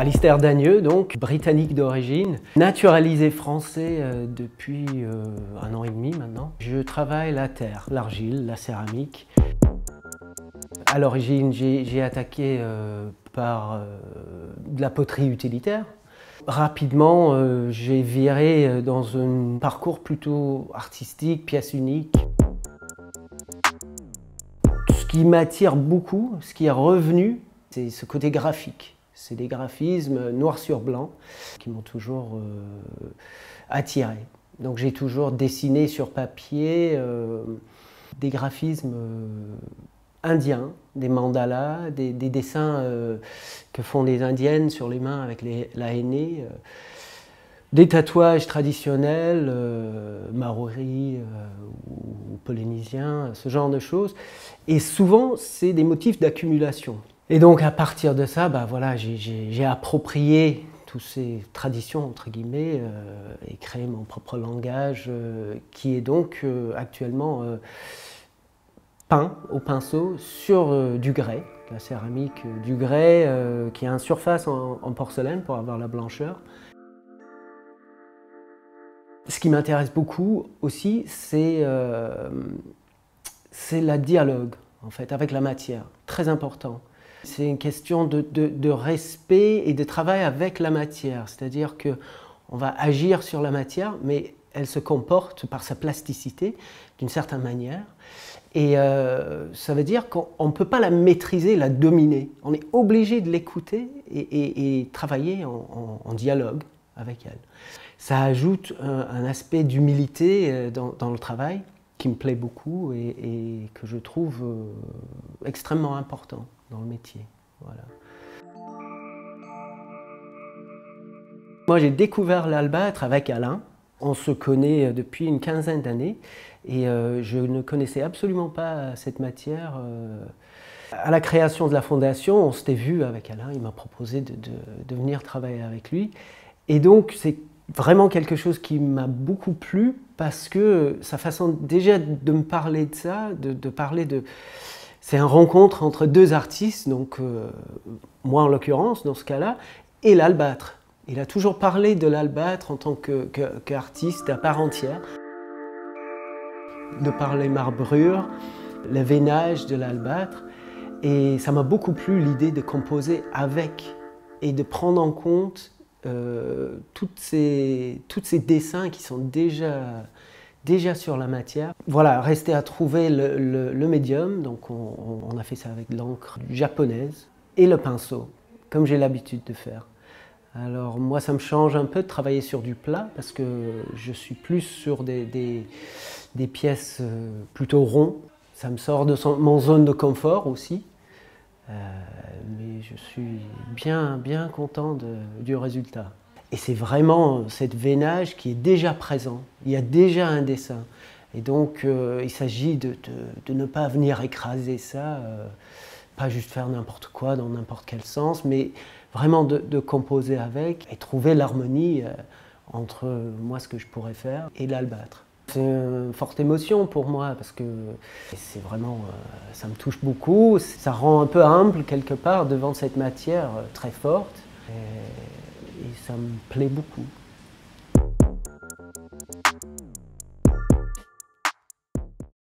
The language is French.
Alistair Dagneux, donc, britannique d'origine, naturalisé français depuis 1 an et demi maintenant. Je travaille la terre, l'argile, la céramique. À l'origine, j'ai attaqué par de la poterie utilitaire. Rapidement, j'ai viré dans un parcours plutôt artistique, pièce unique. Ce qui m'attire beaucoup, ce qui est revenu, c'est ce côté graphique. C'est des graphismes noir sur blanc qui m'ont toujours attiré. Donc j'ai toujours dessiné sur papier des graphismes indiens, des mandalas, des dessins que font les indiennes sur les mains avec la henné, des tatouages traditionnels, maoris ou polynésiens, ce genre de choses. Et souvent, c'est des motifs d'accumulation. Et donc à partir de ça, voilà, j'ai approprié toutes ces traditions, entre guillemets, et créé mon propre langage qui est donc actuellement peint au pinceau sur du grès, la céramique du grès qui a une surface en porcelaine pour avoir la blancheur. Ce qui m'intéresse beaucoup aussi, c'est la dialogue en fait, avec la matière, très important. C'est une question de respect et de travail avec la matière, c'est-à-dire qu'on va agir sur la matière, mais elle se comporte par sa plasticité d'une certaine manière. Et ça veut dire qu'on ne peut pas la maîtriser, la dominer. On est obligé de l'écouter et travailler en dialogue avec elle. Ça ajoute un aspect d'humilité dans le travail qui me plaît beaucoup et que je trouve extrêmement important dans le métier. Voilà. Moi, j'ai découvert l'albâtre avec Alain. On se connaît depuis une quinzaine d'années et je ne connaissais absolument pas cette matière. À la création de la fondation, on s'était vu avec Alain, il m'a proposé de venir travailler avec lui. Et donc, c'est vraiment quelque chose qui m'a beaucoup plu parce que sa façon déjà de me parler de ça, de parler de... C'est une rencontre entre deux artistes, donc moi en l'occurrence dans ce cas-là, et l'albâtre. Il a toujours parlé de l'albâtre en tant qu'artiste à part entière. De par les marbrures, le veinage de l'albâtre. Et ça m'a beaucoup plu l'idée de composer avec et de prendre en compte tous ces dessins qui sont déjà sur la matière. Voilà, restait à trouver le médium, donc on a fait ça avec de l'encre japonaise et le pinceau, comme j'ai l'habitude de faire. Alors moi, ça me change un peu de travailler sur du plat parce que je suis plus sur des pièces plutôt rondes. Ça me sort de mon zone de confort aussi. Mais je suis bien content du résultat. Et c'est vraiment cette veinage qui est déjà présent. Il y a déjà un dessin. Et donc il s'agit de ne pas venir écraser ça, pas juste faire n'importe quoi dans n'importe quel sens, mais vraiment de composer avec et trouver l'harmonie entre moi, ce que je pourrais faire, et l'albâtre. C'est une forte émotion pour moi parce que c'est vraiment, ça me touche beaucoup, ça rend un peu humble quelque part devant cette matière très forte et ça me plaît beaucoup.